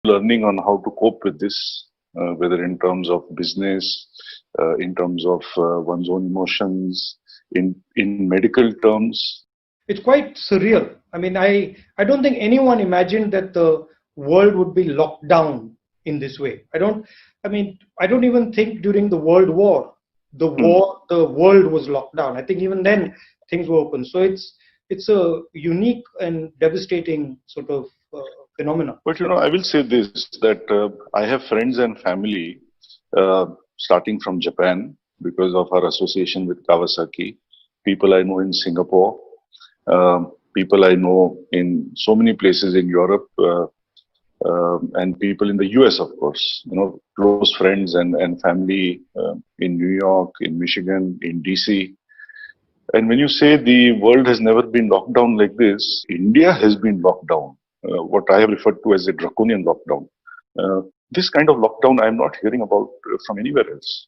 learning on how to cope with this, whether in terms of business, in terms of one's own emotions, in medical terms. It's quite surreal. I mean, I don't think anyone imagined that the world would be locked down in this way. I don't even think during the World War, the world was locked down. I think even then things were open. So it's a unique and devastating sort of phenomenon. But I will say this, that I have friends and family uh, starting from Japan because of our association with Kawasaki, people I know in Singapore, people I know in so many places in Europe, and people in the US, of course, close friends and family in New York, in Michigan, in DC. And when you say the world has never been locked down like this, India has been locked down, what I have referred to as a draconian lockdown. This kind of lockdown I'm not hearing about from anywhere else.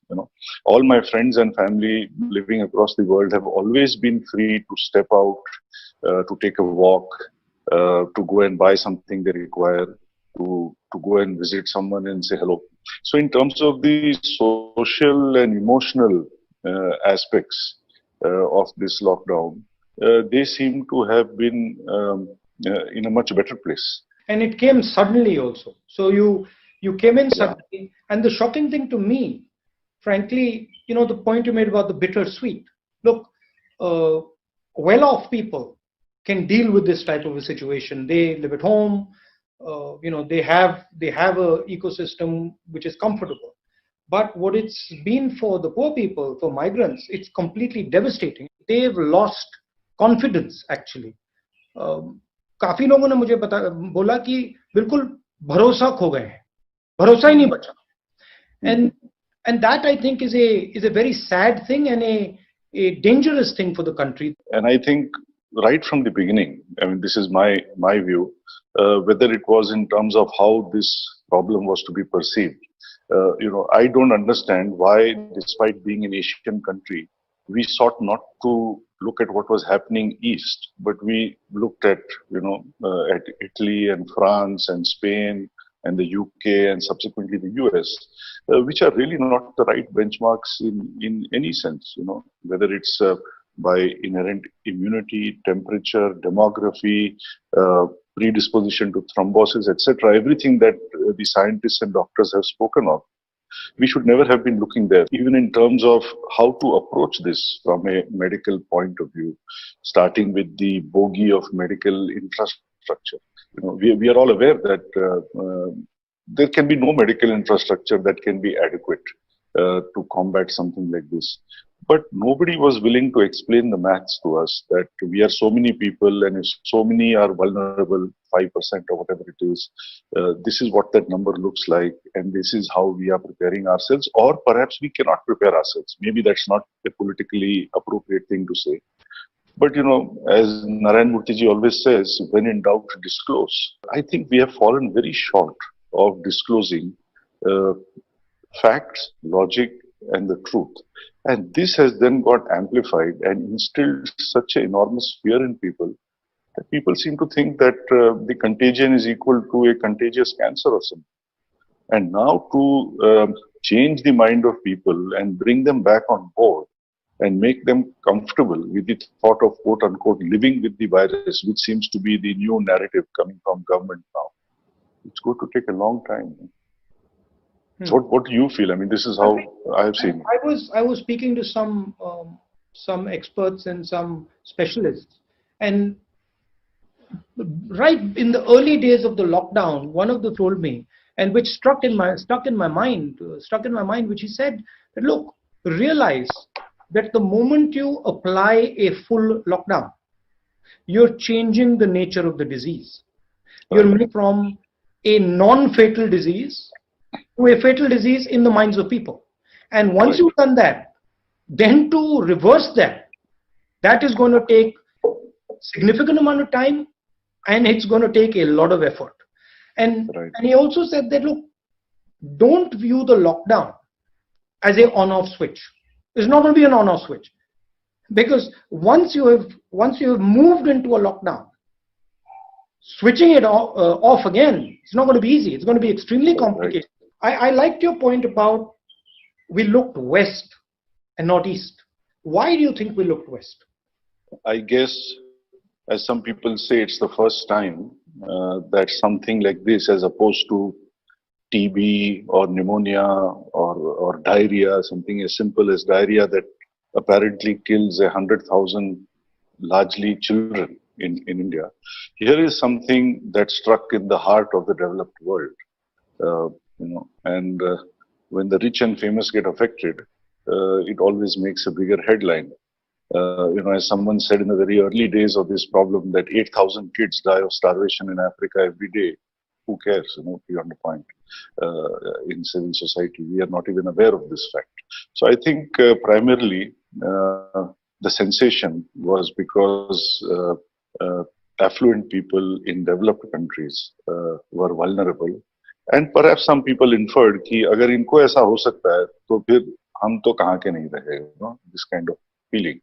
All my friends and family living across the world have always been free to step out, to take a walk, to go and buy something they require, to go and visit someone and say hello. So in terms of the social and emotional aspects of this lockdown, they seem to have been in a much better place. And it came suddenly also. So you came in suddenly, and the shocking thing to me, frankly, the point you made about the bittersweet. Look, well-off people can deal with this type of a situation. They live at home. They have a ecosystem which is comfortable. But what it's been for the poor people, for migrants, it's completely devastating. They've lost confidence actually. काफी लोगों ने मुझे बोला कि बिल्कुल भरोसा खो गए हैं, भरोसा ही नहीं बचा. And that I think is a very sad thing and a dangerous thing for the country. And I think right from the beginning, I mean, this is my view, whether it was in terms of how this problem was to be perceived. I don't understand why, despite being an Asian country, we sought not to look at what was happening east, but we looked at, at Italy and France and Spain and the UK and subsequently the US, which are really not the right benchmarks in any sense, whether it's by inherent immunity, temperature, demography, predisposition to thrombosis, etc., everything that the scientists and doctors have spoken of. We should never have been looking there, even in terms of how to approach this from a medical point of view, starting with the bogey of medical infrastructure. We are all aware that there can be no medical infrastructure that can be adequate to combat something like this. But nobody was willing to explain the maths to us that we are so many people and if so many are vulnerable, 5% or whatever it is, this is what that number looks like and this is how we are preparing ourselves, or perhaps we cannot prepare ourselves. Maybe that's not a politically appropriate thing to say. But as Narayan Murthy always says, when in doubt, disclose. I think we have fallen very short of disclosing facts, logic, and the truth. And this has then got amplified and instilled such an enormous fear in people that people seem to think that the contagion is equal to a contagious cancer or something. And now to change the mind of people and bring them back on board and make them comfortable with the thought of quote unquote living with the virus, which seems to be the new narrative coming from government now. It's going to take a long time. What do you feel? I mean, this is how I have seen it. I was speaking to some experts and some specialists, and right in the early days of the lockdown, one of them told me, and which stuck in my mind, which he said that look, realize that the moment you apply a full lockdown, you're changing the nature of the disease. You're moving from a non-fatal disease to a fatal disease in the minds of people. And once you've done that, then to reverse that is going to take significant amount of time and it's going to take a lot of effort. And he also said that, look, don't view the lockdown as a on-off switch. It's not going to be an on-off switch. Because once you have moved into a lockdown, switching it off again, it's not going to be easy. It's going to be extremely Right. complicated. I liked your point about we looked west and not east. Why do you think we looked west? I guess, as some people say, it's the first time that something like this, as opposed to TB or pneumonia or diarrhea, something as simple as diarrhea that apparently kills 100,000 largely children in India. Here is something that struck in the heart of the developed world, and when the rich and famous get affected, it always makes a bigger headline. As someone said in the very early days of this problem, that 8,000 kids die of starvation in Africa every day. Who cares? Beyond the point. In civil society, we are not even aware of this fact. So I think primarily the sensation was because affluent people in developed countries were vulnerable, and perhaps some people inferred कि अगर इनको ऐसा हो सकता है तो फिर हम तो कहाँ के नहीं रहे, this kind of feeling.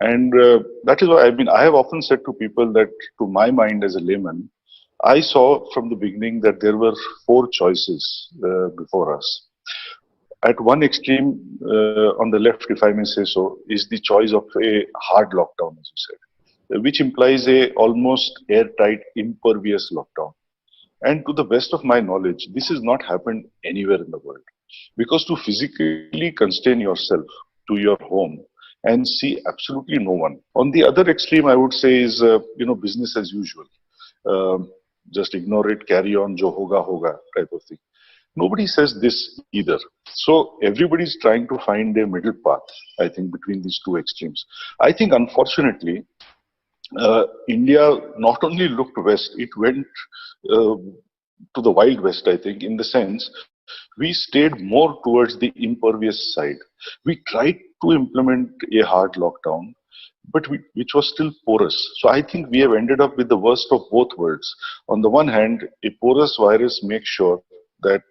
And that is why I have often said to people that, to my mind as a layman, I saw from the beginning that there were four choices before us. At one extreme, on the left, if I may say so, is the choice of a hard lockdown, as you said, which implies a almost airtight, impervious lockdown. And to the best of my knowledge, this has not happened anywhere in the world. Because to physically constrain yourself to your home and see absolutely no one. On the other extreme, I would say is, business as usual. Just ignore it, carry on, jo hoga hoga type of thing. Nobody says this either. So everybody's trying to find a middle path, I think, between these two extremes. I think, unfortunately, India not only looked west, it went to the wild west, I think, in the sense we stayed more towards the impervious side. We tried to implement a hard lockdown, but which was still porous. So I think we have ended up with the worst of both worlds. On the one hand, a porous virus makes sure that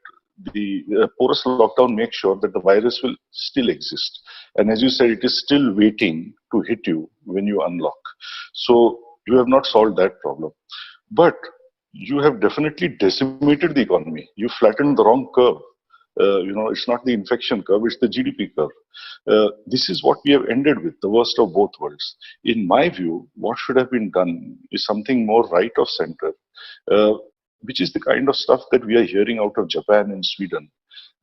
the porous lockdown makes sure that the virus will still exist. And as you said, it is still waiting to hit you when you unlock. So you have not solved that problem. But you have definitely decimated the economy. You flattened the wrong curve. It's not the infection curve, it's the GDP curve. This is what we have ended with, the worst of both worlds. In my view, what should have been done is something more right of center, which is the kind of stuff that we are hearing out of Japan and Sweden.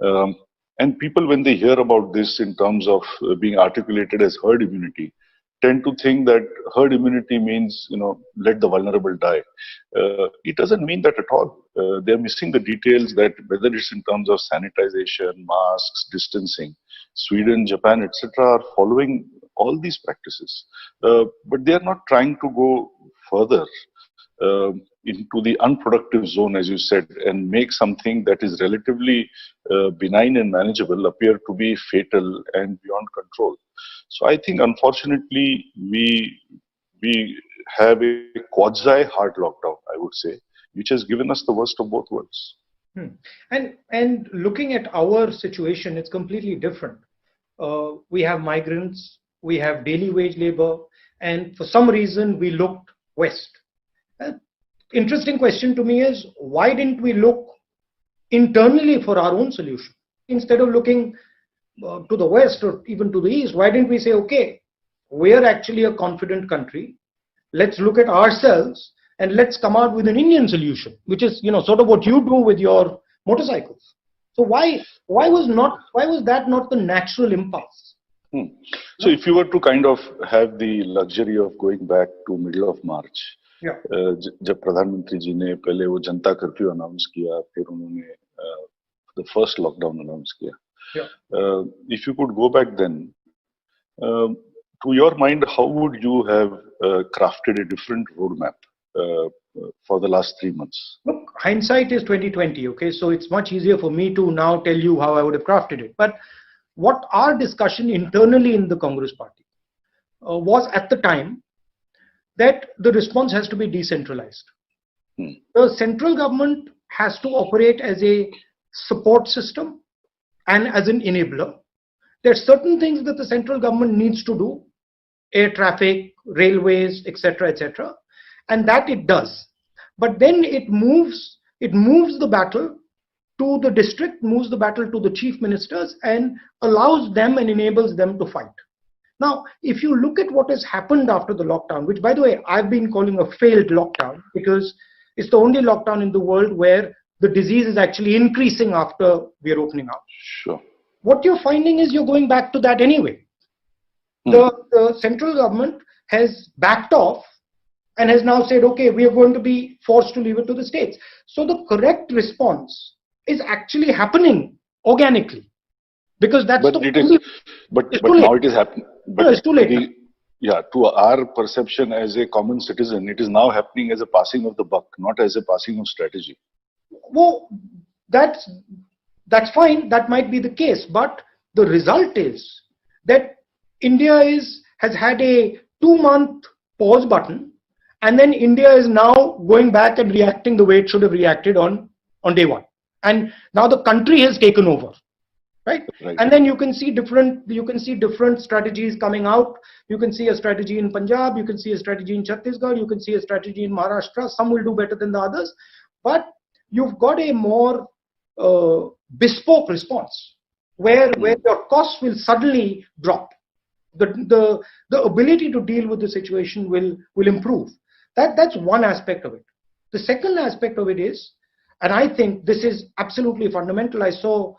And people, when they hear about this in terms of being articulated as herd immunity, tend to think that herd immunity means, let the vulnerable die. It doesn't mean that at all. They're missing the details that whether it's in terms of sanitization, masks, distancing, Sweden, Japan, etc. are following all these practices. But they are not trying to go further into the unproductive zone, as you said, and make something that is relatively benign and manageable appear to be fatal and beyond control. So I think, unfortunately, we have a quasi hard lockdown, I would say, which has given us the worst of both worlds. And looking at our situation, it's completely different. We have migrants, we have daily wage labor, and for some reason we looked west. Interesting question to me is, why didn't we look internally for our own solution instead of looking to the west or even to the east? Why didn't we say, okay, we're actually a confident country, let's look at ourselves and let's come out with an Indian solution, which is sort of what you do with your motorcycles. So why was that not the natural impulse? So if you were to kind of have the luxury of going back to middle of March, जब प्रधानमंत्री जी ने पहले वो जनता curfew announce किया, फिर उन्होंने the first lockdown announce किया, if you could go back then, to your mind, how would you have crafted a different roadmap for the last 3 months? Look, hindsight is 2020. Okay, so it's much easier for me to now tell you how I would have crafted it. But what our discussion internally in the Congress party was at the time, that the response has to be decentralized. The central government has to operate as a support system and as an enabler. There are certain things that the central government needs to do, air traffic, railways, etc., etc., and that it does. but then it moves the battle to the district, moves the battle to the chief ministers, and allows them and enables them to fight. Now, if you look at what has happened after the lockdown, which by the way, I've been calling a failed lockdown because it's the only lockdown in the world where the disease is actually increasing after we're opening up. Sure. What you're finding is you're going back to that anyway. The central government has backed off and has now said, okay, we are going to be forced to leave it to the states. So the correct response is actually happening organically, because that's But the it is, only. but It's but too late. now it is happening. No, it's too late now. Yeah, to our perception as a common citizen, it is now happening as a passing of the buck, not as a passing of strategy. Well, that's fine. That might be the case, but the result is that India has had a 2-month pause button, and then India is now going back and reacting the way it should have reacted on day one, and now the country has taken over. Right? Right. And then you can see different strategies coming out. You can see a strategy in Punjab, you can see a strategy in Chhattisgarh, you can see a strategy in Maharashtra. Some will do better than the others, but you've got a more bespoke response where your costs will suddenly drop. The ability to deal with the situation will improve. That's one aspect of it. The second aspect of it is, and I think this is absolutely fundamental. I saw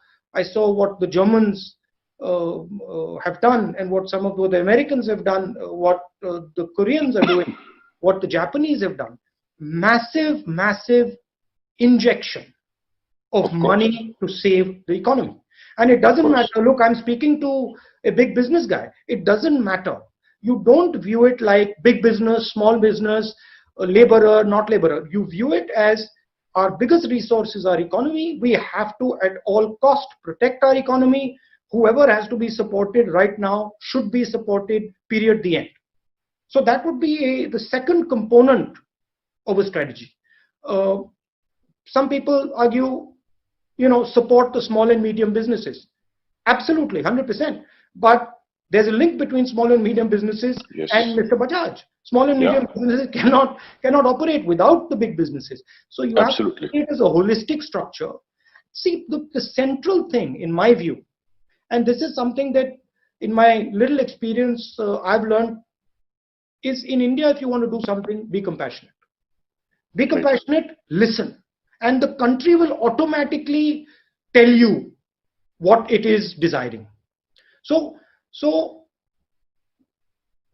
what the Germans have done, and what some of the Americans have done, what the Koreans are doing, what the Japanese have done. Massive injection of money to save the economy. And it doesn't matter. Look, I'm speaking to a big business guy. It doesn't matter. You don't view it like big business, small business, laborer, not laborer. You view it as our biggest resource is our economy. We have to, at all cost, protect our economy. Whoever has to be supported right now should be supported, period, the end. So that would be the second component of a strategy. Some people argue, support the small and medium businesses. Absolutely, 100%. But there's a link between small and medium businesses and Mr. Bajaj. Small and medium businesses cannot operate without the big businesses. So you have to see it as a holistic structure. See, the central thing, in my view, and this is something that in my little experience I've learned, is in India, if you want to do something, be compassionate. Be compassionate, listen. And the country will automatically tell you what it is desiring. So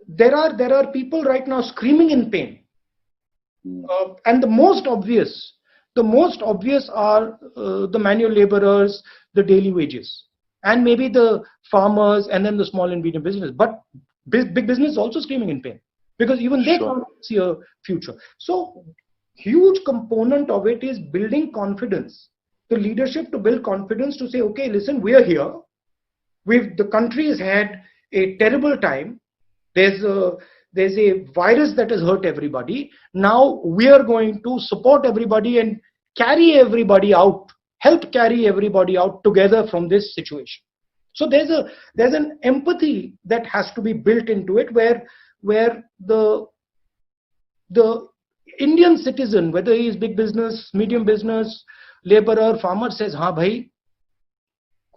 there are people right now screaming in pain, and the most obvious are the manual laborers, the daily wages, and maybe the farmers, and then the small and medium business. But big business is also screaming in pain, because even they can't see a future. So huge component of it is building confidence, the leadership to build confidence, to say, okay, listen, we are here. The country has had a terrible time. There's a virus that has hurt everybody. Now we are going to support everybody and carry everybody out, help carry everybody out together from this situation. So there's an empathy that has to be built into it, where the Indian citizen, whether he is big business, medium business, laborer, farmer, says, हाँ भाई,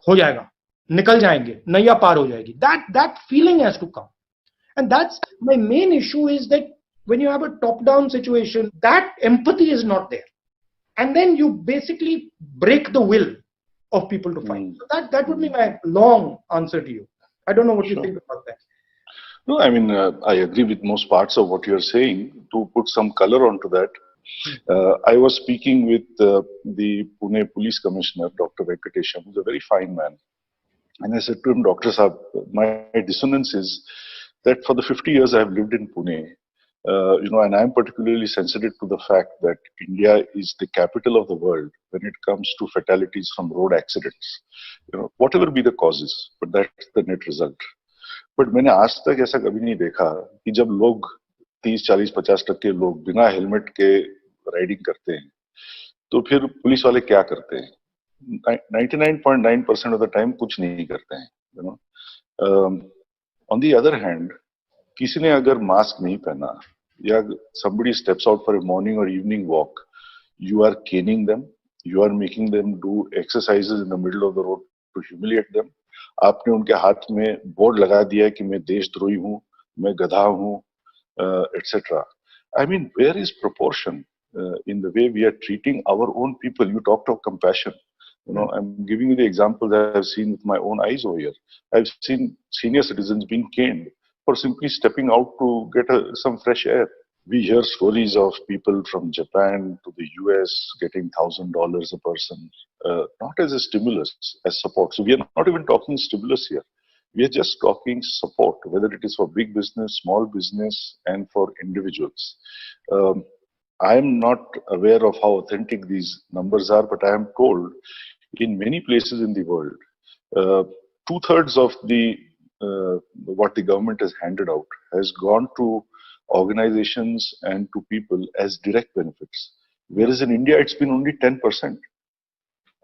हो जाएगा, निकल जाएंगे, नैया पार हो जाएगी. That feeling has to come. And that's my main issue, is that when you have a top-down situation, that empathy is not there. And then you basically break the will of people to fight. So that would be my long answer to you. I don't know what you think about that. No, I mean, I agree with most parts of what you're saying. To put some color onto that, I was speaking with the Pune Police Commissioner, Dr. Venkatesham, who's a very fine man. And I said to him, Dr. Saab, my dissonance is that for the 50 years I've lived in Pune, and I'm particularly sensitive to the fact that India is the capital of the world when it comes to fatalities from road accidents. Whatever be the causes, but that's the net result. But मैंने आज तक ऐसा कभी नहीं देखा कि जब लोग 30-40-50% लोग बिना हेलमेट के राइडिंग करते हैं तो फिर पुलिस वाले क्या करते हैं. 99.9% ऑफ द टाइम कुछ नहीं करते हैं. ऑन द अदर हैंड, किसी ने अगर मास्क नहीं पहना Yeah, somebody steps out for a morning or evening walk, you are caning them, you are making them do exercises in the middle of the road to humiliate them. आपने उनके हाथ में board लगा दिया है कि मैं देशद्रोही हूँ, मैं गधा हूँ, etc. I mean, where is proportion in the way we are treating our own people? You talked of compassion. You know, I'm giving you the examples I've seen with my own eyes over here. I've seen senior citizens being caned for simply stepping out to get some fresh air. We hear stories of people from Japan to the US getting $1,000 a person, not as a stimulus, as support. So we are not even talking stimulus here. We are just talking support, whether it is for big business, small business, and for individuals. Um, I am not aware of how authentic these numbers are, but I am told in many places in the world, uh, two-thirds of the what the government has handed out has gone to organizations and to people as direct benefits. Yeah. Whereas in India, it's been only 10%.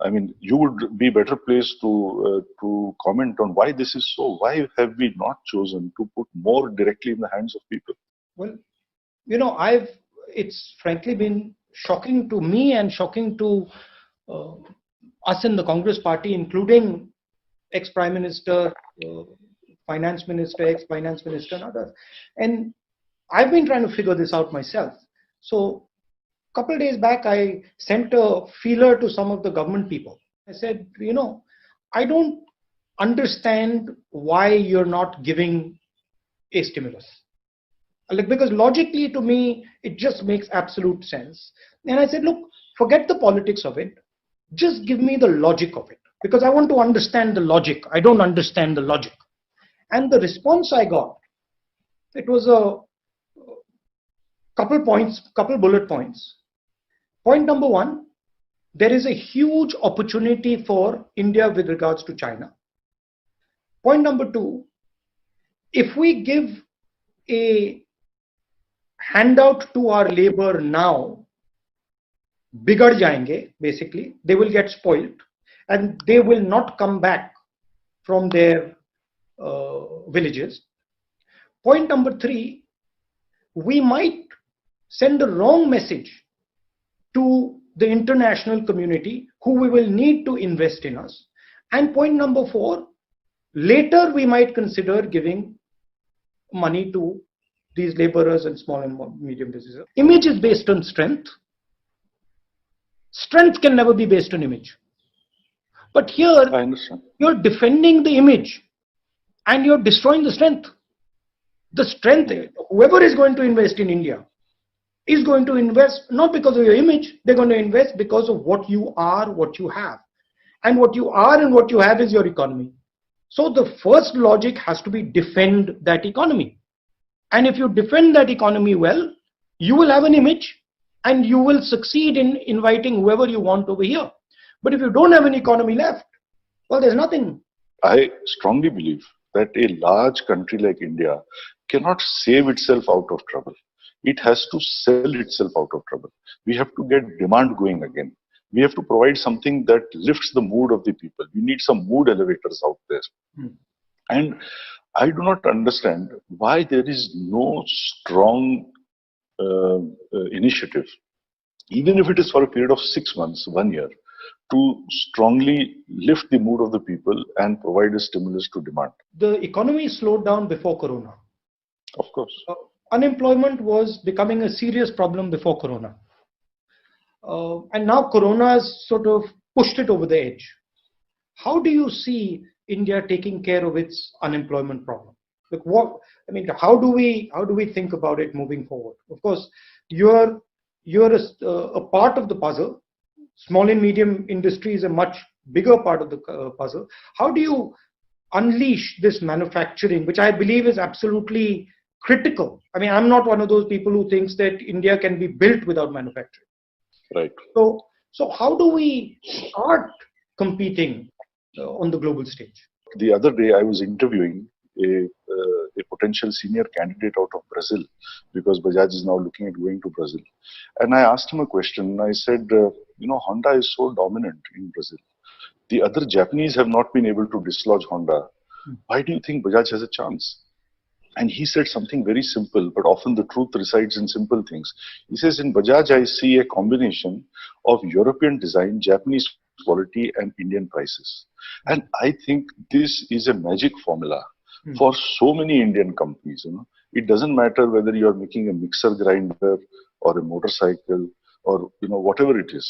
I mean, you would be better placed to comment on why this is so. Why have we not chosen to put more directly in the hands of people? Well, it's frankly been shocking to me and shocking to uh, us in the Congress party, including ex-Prime Minister, Finance Minister, ex-Finance Minister, and others. And I've been trying to figure this out myself. So a couple of days back, I sent a feeler to some of the government people. I said, I don't understand why you're not giving a stimulus. Like, because logically to me, it just makes absolute sense. And I said, look, forget the politics of it. Just give me the logic of it. Because I want to understand the logic. I don't understand the logic. And the response I got, it was a couple bullet points. Point number one, there is a huge opportunity for India with regards to China. Point number two, if we give a handout to our labor now, bigad jayenge, basically, they will get spoiled and they will not come back from their villages. Point number three, we might send the wrong message to the international community who we will need to invest in us. And point number four, later we might consider giving money to these laborers and small and medium businesses. Image is based on strength. Strength can never be based on image. But here, you're defending the image and you're destroying the strength. The strength, whoever is going to invest in India is going to invest not because of your image, they're going to invest because of what you are, what you have. And what you are and what you have is your economy. So the first logic has to be defend that economy. And if you defend that economy well, you will have an image and you will succeed in inviting whoever you want over here. But if you don't have an economy left, well, there's nothing. I strongly believe that a large country like India cannot save itself out of trouble. It has to sell itself out of trouble. We have to get demand going again. We have to provide something that lifts the mood of the people. We need some mood elevators out there. And I do not understand why there is no strong initiative, even if it is for a period of 6 months, 1 year, to strongly lift the mood of the people and provide a stimulus to demand. The economy slowed down before Corona. Of course. Unemployment was becoming a serious problem before Corona. And now Corona has sort of pushed it over the edge. How do you see India taking care of its unemployment problem? Like how do we think about it moving forward? Of course, you're a part of the puzzle. Small and medium industry is a much bigger part of the puzzle. How do you unleash this manufacturing, which I believe is absolutely critical? I mean, I'm not one of those people who thinks that India can be built without manufacturing. Right. So how do we start competing on the global stage? The other day, I was interviewing a potential senior candidate out of Brazil, because Bajaj is now looking at going to Brazil. And I asked him a question. I said, Honda is so dominant in Brazil. The other Japanese have not been able to dislodge Honda. Why do you think Bajaj has a chance? And he said something very simple, but often the truth resides in simple things. He says, in Bajaj, I see a combination of European design, Japanese quality, and Indian prices. And I think this is a magic formula Hmm. for so many Indian companies. It doesn't matter whether you're making a mixer grinder or a motorcycle or whatever it is.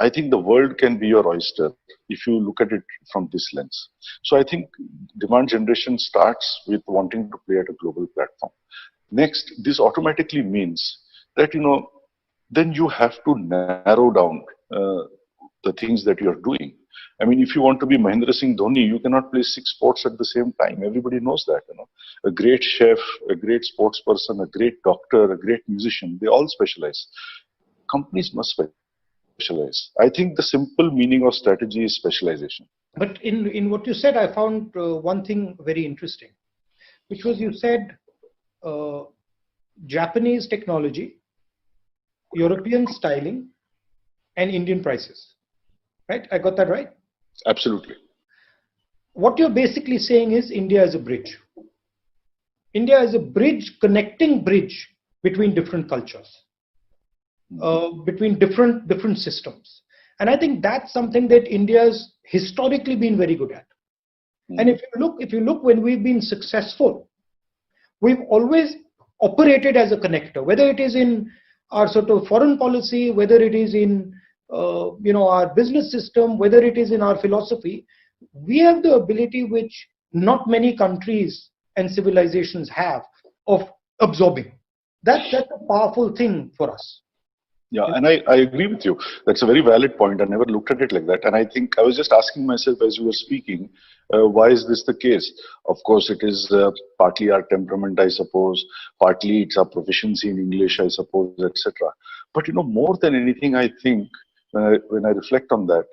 I think the world can be your oyster if you look at it from this lens. So I think demand generation starts with wanting to play at a global platform. Next, this automatically means that then you have to narrow down uh, the things that you're doing. I mean, if you want to be Mahendra Singh Dhoni, you cannot play six sports at the same time. Everybody knows that. A great chef, a great sports person, a great doctor, a great musician, they all specialize. Companies must specialize. I think the simple meaning of strategy is specialization. But in what you said, I found one thing very interesting, which was you said uh, Japanese technology, European styling, and Indian prices. Right? I got that right? Absolutely. What you're basically saying is India is a bridge. India is a bridge, connecting bridge between different cultures, between different systems. And I think that's something that India's historically been very good at. And Mhm. if you look when we've been successful, we've always operated as a connector, whether it is in our sort of foreign policy, whether it is in our business system, whether it is in our philosophy. We have the ability which not many countries and civilizations have of absorbing. That's a powerful thing for us. Yeah, and I agree with you. That's a very valid point. I never looked at it like that. And I think I was just asking myself as you were speaking, why is this the case? Of course, it is partly our temperament, I suppose. Partly it's our proficiency in English, I suppose, etc. But more than anything, I think when I reflect on that,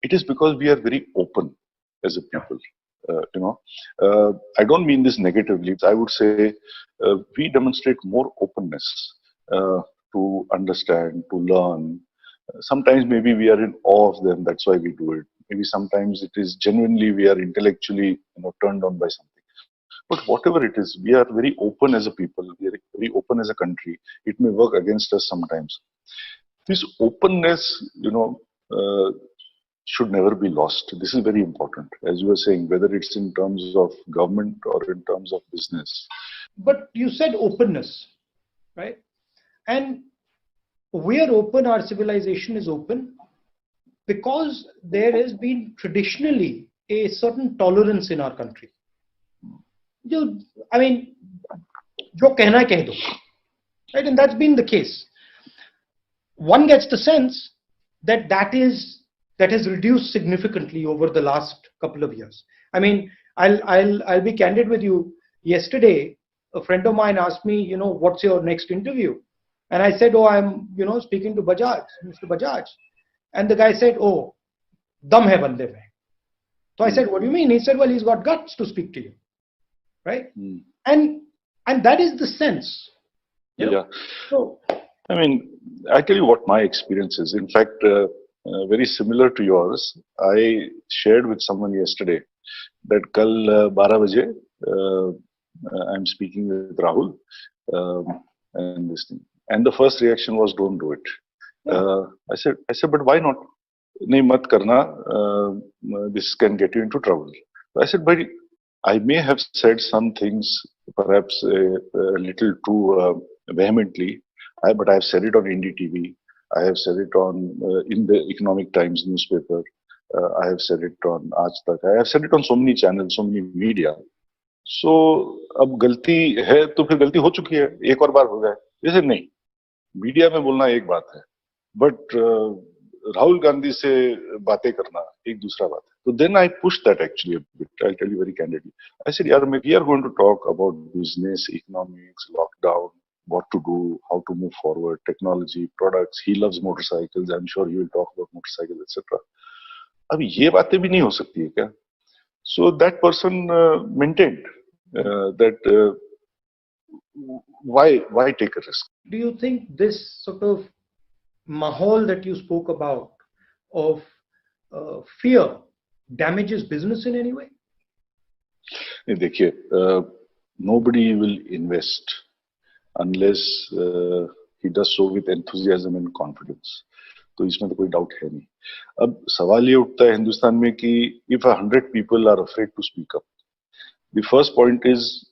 it is because we are very open as a Yeah. people. I don't mean this negatively. I would say we demonstrate more openness uh, to understand, to learn. Sometimes maybe we are in awe of them. That's why we do it. Maybe sometimes it is genuinely we are intellectually turned on by something. But whatever it is, we are very open as a people. We are very open as a country. It may work against us sometimes. This openness, should never be lost. This is very important, as you were saying, whether it's in terms of government or in terms of business. But you said openness, right? And we are open, our civilization is open because there has been traditionally a certain tolerance in our country. You, I mean, जो कहना है कह दो, right? And that's been the case. One gets the sense that that has reduced significantly over the last couple of years. I mean, I'll be candid with you. Yesterday, a friend of mine asked me, what's your next interview? And I said, oh, I'm speaking to Bajaj, Mr. Bajaj. And the guy said, oh, dum hai bande mein. So I said, what do you mean? He said, well, he's got guts to speak to you, right? Mm. And that is the sense, you know. Yeah. So I mean, I tell you what my experience is. In fact, very similar to yours. I shared with someone yesterday that kal 12 baje, I'm speaking with Rahul and this thing. And the first reaction was, don't do it. yeah, I said, but why not? नहीं मत करना. This can get you into trouble. I said, but I may have said some things perhaps a little too vehemently, but I have said it on Indie TV. I have said it on in the Economic Times newspaper. I have said it on Aaj Tak. I have said it on so many channels, so many media. So अब गलती है तो फिर गलती हो चुकी है. एक और बार हो गया. जैसे नहीं, मीडिया में बोलना एक बात है, बट राहुल गांधी से बातें करना एक दूसरा बात है. तो then I push that actually I tell you very candidly. I said यार we are going to talk about business, economics, lockdown, what to do, how to move forward, technology, products. He loves motorcycles. I'm sure he will talk about motorcycles, etc. अब ये बातें भी नहीं हो सकती है क्या? So that person maintained that why take a risk? do you think this sort of mahal that you spoke about of fear damages business in any way? नहीं, देखिए nobody will invest unless he does so with enthusiasm and confidence. तो इसमें तो कोई doubt है नहीं. अब सवाल ये उठता है हिंदुस्तान में कि if 100 people are afraid to speak up, the first point is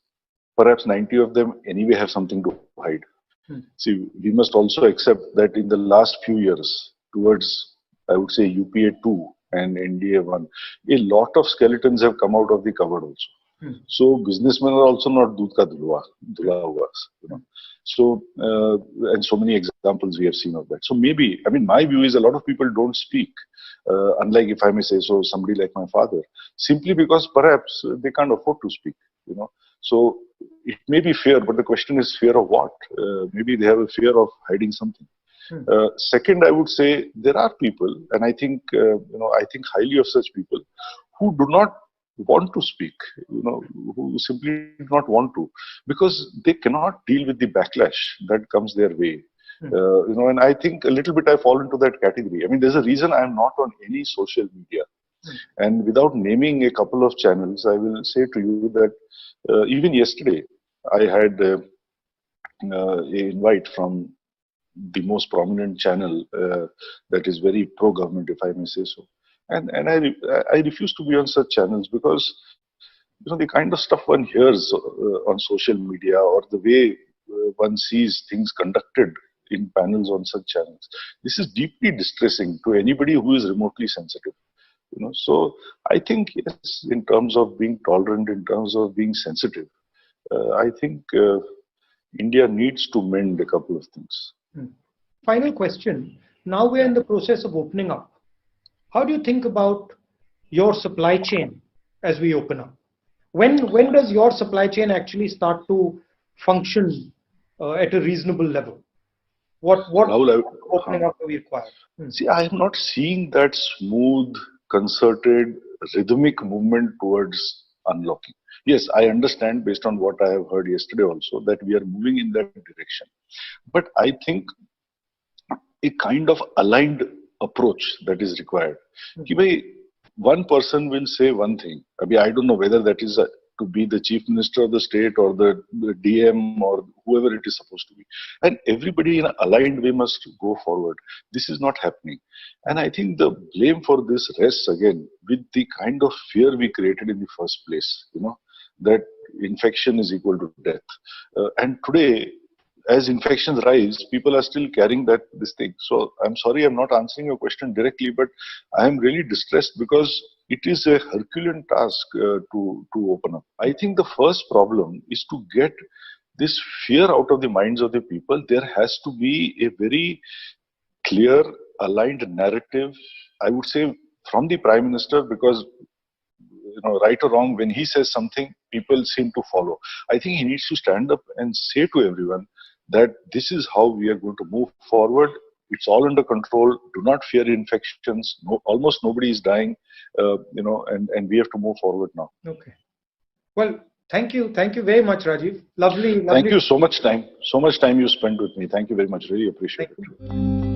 perhaps 90 of them anyway have something to hide. See, we must also accept that in the last few years, towards, I would say, UPA 2 and NDA 1, a lot of skeletons have come out of the cupboard also. So businessmen are also not दूध का धुला हुआ, you know. So and so many examples we have seen of that. So maybe, I mean, my view is a lot of people don't speak, unlike, if I may say so, somebody like my father, simply because perhaps they can't afford to speak, you know. So it may be fear, but the question is fear of what? Maybe they have a fear of hiding something. Second, I would say there are people, and I think I think highly of such people who do not want to speak, you know, who simply do not want to, because they cannot deal with the backlash that comes their way. You know, and I think a little bit I fall into that category. I mean, there's a reason I'm not on any social media. And without naming a couple of channels, I will say to you that even yesterday, I had an invite from the most prominent channel that is very pro-government, if I may say so. And I refuse to be on such channels because, you know, the kind of stuff one hears on social media, or the way one sees things conducted in panels on such channels, this is deeply distressing to anybody who is remotely sensitive. You know, so I think, yes, in terms of being tolerant, in terms of being sensitive, I think India needs to mend a couple of things. Final question. Now we're in the process of opening up. How do you think about your supply chain as we open up? When does your supply chain actually start to function at a reasonable level? What Rahul, opening up do we require? See, I am not seeing that smooth, concerted, rhythmic movement towards unlocking. Yes, I understand, based on what I have heard yesterday also, that we are moving in that direction. But I think a kind of aligned approach that is required. Ki bhai, one person will say one thing. I don't know whether that is to be the chief minister of the state or the DM or whoever it is supposed to be. And everybody in an aligned way must go forward. This is not happening. And I think the blame for this rests again with the kind of fear we created in the first place, you know, that infection is equal to death. And today, as infections rise, people are still carrying this thing. So I'm sorry, I'm not answering your question directly, but I am really distressed because it is a Herculean task to open up. I think the first problem is to get this fear out of the minds of the people. There has to be a very clear, aligned narrative, I would say, from the Prime Minister, because, you know, right or wrong, when he says something, people seem to follow. I think he needs to stand up and say to everyone that this is how we are going to move forward. It's all under control. Do not fear infections. Almost nobody is dying, you know, and we have to move forward now. Okay. Well, thank you. Thank you very much, Rajiv. Lovely. Thank you so much time. So much time you spent with me. Thank you very much. Really appreciate it.